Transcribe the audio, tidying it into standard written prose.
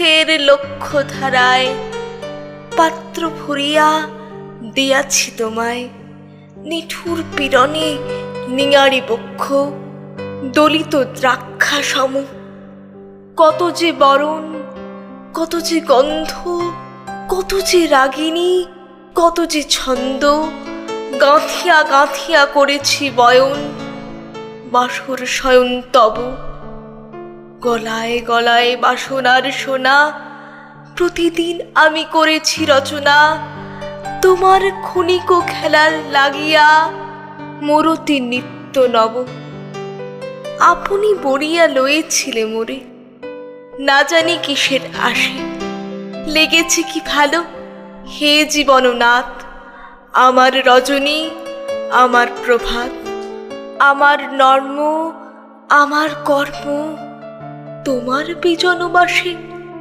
দুঃখের লক্ষ্য ধারায় পাত্র ভরিয়া দিয়াছি তোমায়। নিঠুর পীড়নে নিঙারি বক্ষ দলিত দ্রাক্ষা সম। কত যে বরণ, কত যে গন্ধ, কত যে রাগিনী, কত যে ছন্দ গাঁথিয়া গাঁথিয়া করেছি বয়ন। বাসর শয়ন তব গলায় গলায় বাসনার সোনা। প্রতিদিন আমি করেছি রচনা তোমার ক্ষণিক খেলার লাগিয়া। মোরতি নিত্য নব আপনি বরিয়া লয়েছিলে মোরে। না জানি কিসের আসে লেগেছে কি ভালো। হে জীবননাথ, আমার রজনী, আমার প্রভাত, আমার নর্ম, আমার কর্ম তোমার বিজনবাসে